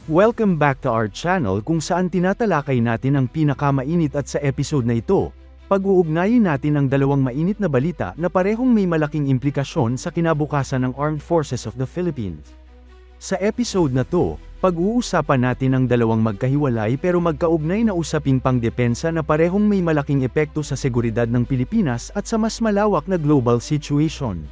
Welcome back to our channel kung saan tinatalakay natin ang pinakamainit at sa episode na ito, pag-uugnayin natin ang dalawang mainit na balita na parehong may malaking implikasyon sa kinabukasan ng Armed Forces of the Philippines. Sa episode na to, pag-uusapan natin ang dalawang magkahiwalay pero magkaugnay na usaping pangdepensa na parehong may malaking epekto sa seguridad ng Pilipinas at sa mas malawak na global situation.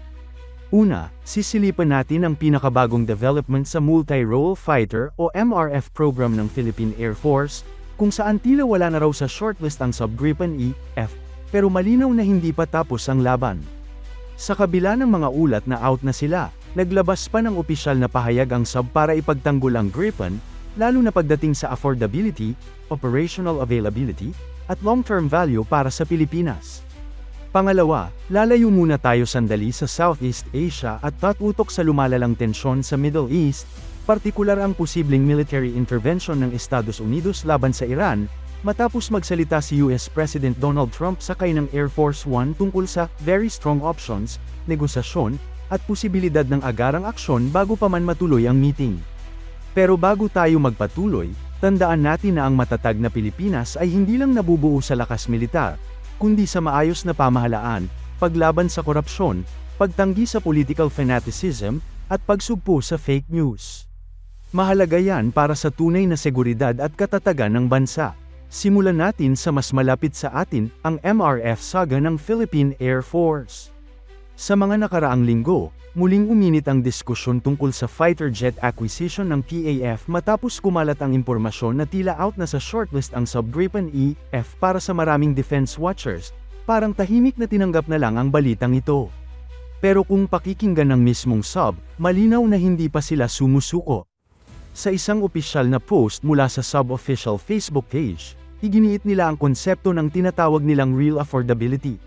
Una, sisilipan natin ang pinakabagong development sa Multi-Role Fighter o MRF program ng Philippine Air Force, kung saan tila wala na raw sa shortlist ang Sub Gripen E-F, pero malinaw na hindi pa tapos ang laban. Sa kabila ng mga ulat na out na sila, naglabas pa ng opisyal na pahayag ang Sub para ipagtanggol ang Gripen, lalo na pagdating sa affordability, operational availability, at long-term value para sa Pilipinas. Pangalawa, lalayo muna tayo sandali sa Southeast Asia at tatutok sa lumalalang tensyon sa Middle East, partikular ang posibleng military intervention ng Estados Unidos laban sa Iran, matapos magsalita si US President Donald Trump sakay ng Air Force One tungkol sa very strong options, negosasyon, at posibilidad ng agarang aksyon bago pa man matuloy ang meeting. Pero bago tayo magpatuloy, tandaan natin na ang matatag na Pilipinas ay hindi lang nabubuo sa lakas militar, kundi sa maayos na pamahalaan, paglaban sa korupsyon, pagtanggi sa political fanaticism, at pagsugpo sa fake news. Mahalaga yan para sa tunay na seguridad at katatagan ng bansa. Simulan natin sa mas malapit sa atin, ang MRF saga ng Philippine Air Force. Sa mga nakaraang linggo, muling uminit ang diskusyon tungkol sa fighter jet acquisition ng PAF matapos kumalat ang impormasyon na tila out na sa shortlist ang Sub Gripen E-F para sa maraming defense watchers, parang tahimik na tinanggap na lang ang balitang ito. Pero kung pakikinggan ng mismong Sub, malinaw na hindi pa sila sumusuko. Sa isang opisyal na post mula sa Sub official Facebook page, iginiit nila ang konsepto ng tinatawag nilang real affordability.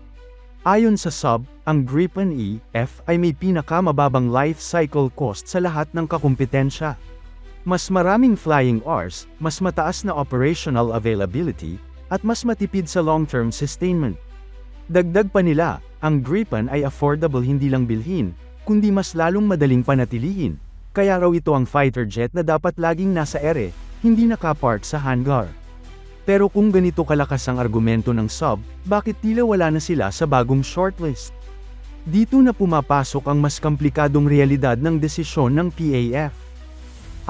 Ayon sa Sub, ang Gripen E-F ay may pinakamababang life cycle cost sa lahat ng kakumpetensya. Mas maraming flying hours, mas mataas na operational availability, at mas matipid sa long-term sustainment. Dagdag pa nila, ang Gripen ay affordable hindi lang bilhin, kundi mas lalong madaling panatilihin, kaya raw ito ang fighter jet na dapat laging nasa ere, hindi nakapark sa hangar. Pero kung ganito kalakas ang argumento ng Sub, bakit tila wala na sila sa bagong shortlist? Dito na pumapasok ang mas komplikadong realidad ng desisyon ng PAF.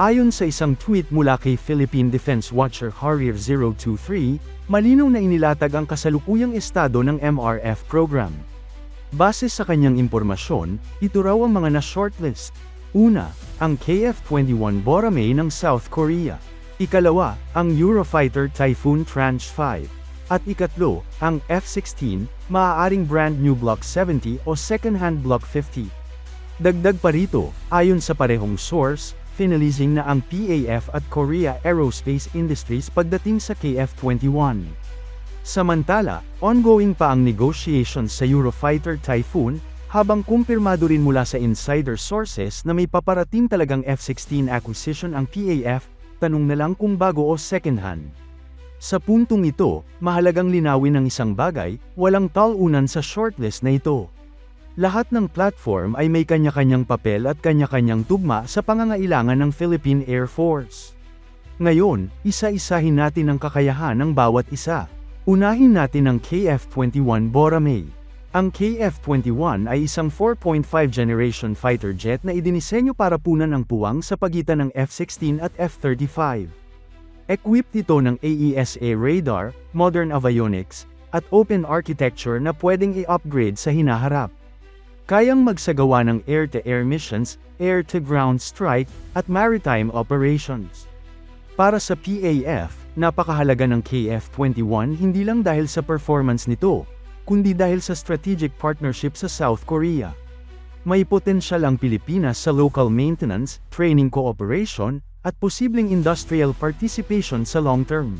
Ayon sa isang tweet mula kay Philippine Defense Watcher Harrier 023, malinaw na inilatag ang kasalukuyang estado ng MRF program. Base sa kanyang impormasyon, ito raw ang mga na-shortlist. Una, ang KF-21 Boramae ng South Korea. Ikalawa, ang Eurofighter Typhoon Tranche 5. At ikatlo, ang F-16, maaaring brand new Block 70 o second-hand Block 50. Dagdag pa rito, ayon sa parehong source, finalizing na ang PAF at Korea Aerospace Industries pagdating sa KF-21. Samantala, ongoing pa ang negotiations sa Eurofighter Typhoon, habang kumpirmado rin mula sa insider sources na may paparating talagang F-16 acquisition ang PAF, tanong na lang kung bago o second-hand. Sa puntong ito, mahalagang linawin ang isang bagay, walang talunan sa shortlist na ito. Lahat ng platform ay may kanya-kanyang papel at kanya-kanyang tugma sa pangangailangan ng Philippine Air Force. Ngayon, isa-isahin natin ang kakayahan ng bawat isa. Unahin natin ang KF-21 Boramae. Ang KF-21 ay isang 4.5 generation fighter jet na idinisenyo para punan ang puwang sa pagitan ng F-16 at F-35. Equipped ito ng AESA radar, modern avionics, at open architecture na pwedeng i-upgrade sa hinaharap. Kayang magsagawa ng air-to-air missions, air-to-ground strike, at maritime operations. Para sa PAF, napakahalaga ng KF-21 hindi lang dahil sa performance nito, kundi dahil sa strategic partnership sa South Korea. May potensyal ang Pilipinas sa local maintenance, training cooperation, at posibleng industrial participation sa long term.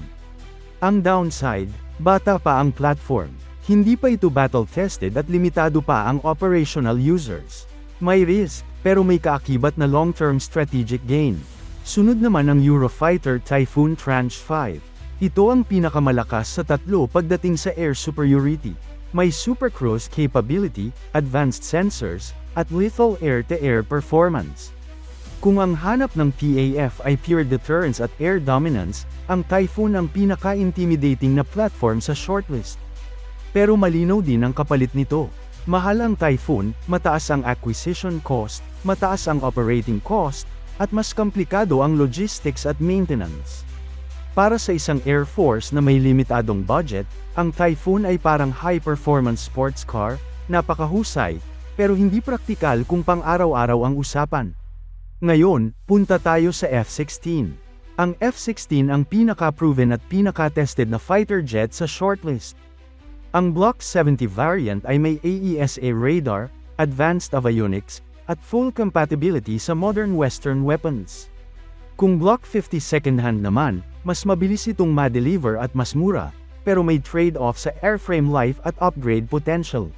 Ang downside, bata pa ang platform. Hindi pa ito battle-tested at limitado pa ang operational users. May risk, pero may kaakibat na long-term strategic gain. Sunod naman ang Eurofighter Typhoon Tranche 5. Ito ang pinakamalakas sa tatlo pagdating sa air superiority. May supercruise capability, advanced sensors, at lethal air-to-air performance. Kung ang hanap ng PAF ay pure deterrence at air dominance, ang Typhoon ang pinaka-intimidating na platform sa shortlist. Pero malinaw din ang kapalit nito. Mahal ang Typhoon, mataas ang acquisition cost, mataas ang operating cost, at mas komplikado ang logistics at maintenance. Para sa isang Air Force na may limitadong budget, ang Typhoon ay parang high-performance sports car, napakahusay, pero hindi praktikal kung pang-araw-araw ang usapan. Ngayon, punta tayo sa F-16. Ang F-16 ang pinaka-proven at pinaka-tested na fighter jet sa shortlist. Ang Block 70 variant ay may AESA radar, advanced avionics, at full compatibility sa modern Western weapons. Kung Block 50 second-hand naman, mas mabilis itong ma-deliver at mas mura, pero may trade-off sa airframe life at upgrade potential.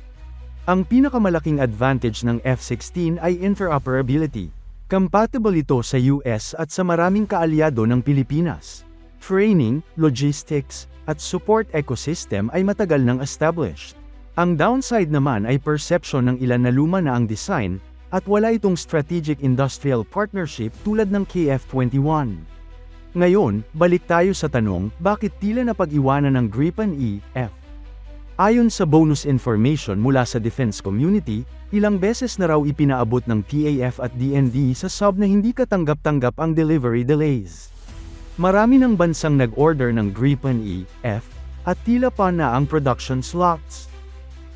Ang pinakamalaking advantage ng F-16 ay interoperability. Compatible ito sa US at sa maraming kaalyado ng Pilipinas. Training, logistics, at support ecosystem ay matagal nang established. Ang downside naman ay perception ng ilan na luma na ang design, at wala itong strategic industrial partnership tulad ng KF-21. Ngayon, balik tayo sa tanong, bakit tila napag-iwanan ng Gripen E-F? Ayon sa bonus information mula sa defense community, ilang beses na raw ipinaabot ng PAF at DND sa sub na hindi katanggap-tanggap ang delivery delays. Marami ng bansang nag-order ng Gripen E-F, at tila pa na ang production slots.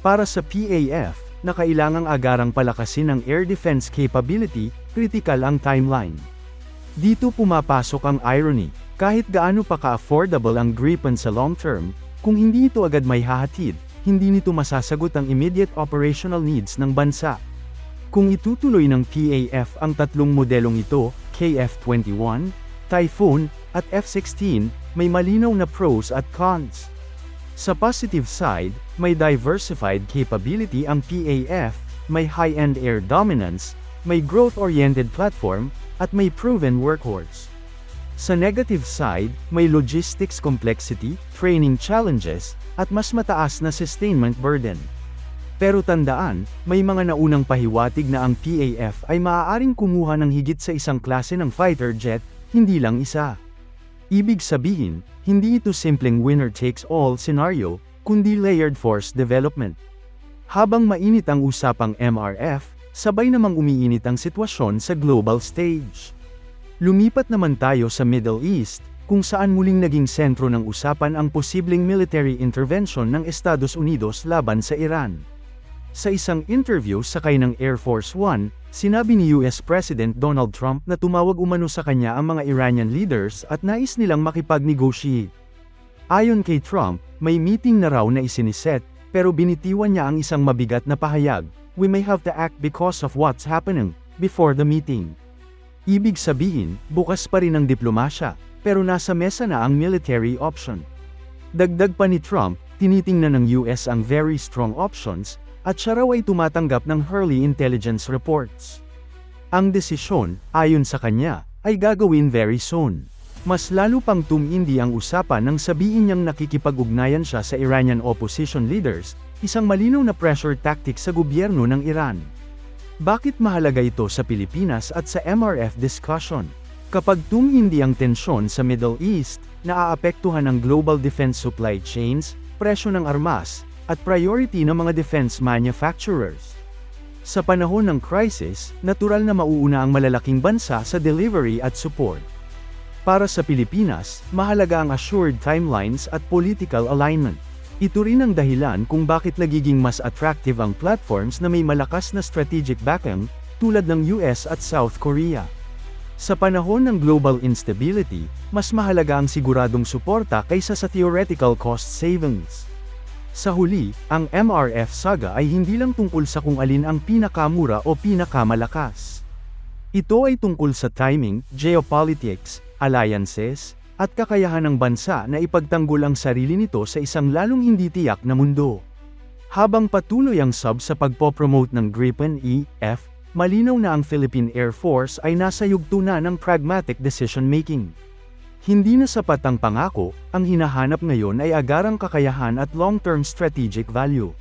Para sa PAF, na kailangang agarang palakasin ang air defense capability, critical ang timeline. Dito pumapasok ang irony, kahit gaano pa ka-affordable ang Gripen sa long term, kung hindi ito agad may hahatid, hindi nito masasagot ang immediate operational needs ng bansa. Kung itutuloy ng PAF ang tatlong modelong ito, KF-21, Typhoon, at F-16, may malinaw na pros at cons. Sa positive side, may diversified capability ang PAF, may high-end air dominance, may growth-oriented platform, at may proven workhorse. Sa negative side, may logistics complexity, training challenges, at mas mataas na sustainment burden. Pero tandaan, may mga naunang pahiwatig na ang PAF ay maaaring kumuha ng higit sa isang klase ng fighter jet, hindi lang isa. Ibig sabihin, hindi ito simpleng winner-takes-all scenario, kundi layered force development. Habang mainit ang usapang MRF, sabay namang umiinit ang sitwasyon sa global stage. Lumipat naman tayo sa Middle East, kung saan muling naging sentro ng usapan ang posibleng military intervention ng Estados Unidos laban sa Iran. Sa isang interview sakay ng Air Force One, sinabi ni US President Donald Trump na tumawag umano sa kanya ang mga Iranian leaders at nais nilang makipag-negotiate. Ayon kay Trump, may meeting na raw na isiniset, pero binitiwan niya ang isang mabigat na pahayag, "We may have to act because of what's happening before the meeting." Ibig sabihin, bukas pa rin ang diplomasya, pero nasa mesa na ang military option. Dagdag pa ni Trump, tinitingnan ng US ang very strong options, at siya raw ay tumatanggap ng early intelligence reports. Ang desisyon, ayon sa kanya, ay gagawin very soon. Mas lalo pang tumindi ang usapan nang sabihin niyang nakikipag-ugnayan siya sa Iranian opposition leaders, isang malinaw na pressure tactic sa gobyerno ng Iran. Bakit mahalaga ito sa Pilipinas at sa MRF discussion? Kapag tumindi ang tensyon sa Middle East, naaapektuhan ang global defense supply chains, presyo ng armas, at priority ng mga defense manufacturers. Sa panahon ng crisis, natural na mauuna ang malalaking bansa sa delivery at support. Para sa Pilipinas, mahalaga ang assured timelines at political alignment. Ito rin ang dahilan kung bakit nagiging mas attractive ang platforms na may malakas na strategic backing, tulad ng US at South Korea. Sa panahon ng global instability, mas mahalaga ang siguradong suporta kaysa sa theoretical cost savings. Sa huli, ang MRF saga ay hindi lang tungkol sa kung alin ang pinakamura o pinakamalakas. Ito ay tungkol sa timing, geopolitics, alliances, at kakayahan ng bansa na ipagtanggol ang sarili nito sa isang lalong hindi tiyak na mundo. Habang patuloy ang sub sa pagpopromote ng Gripen E-F, malinaw na ang Philippine Air Force ay nasa yugto na ng pragmatic decision-making. Hindi na sapat ang pangako, ang hinahanap ngayon ay agarang kakayahan at long-term strategic value.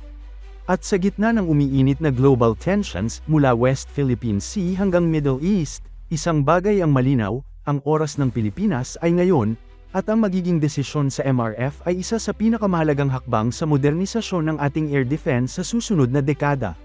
At sa gitna ng umiinit na global tensions mula West Philippine Sea hanggang Middle East, Isang bagay ang malinaw, ang oras ng Pilipinas ay ngayon, at ang magiging desisyon sa MRF ay isa sa pinakamahalagang hakbang sa modernisasyon ng ating air defense sa susunod na dekada.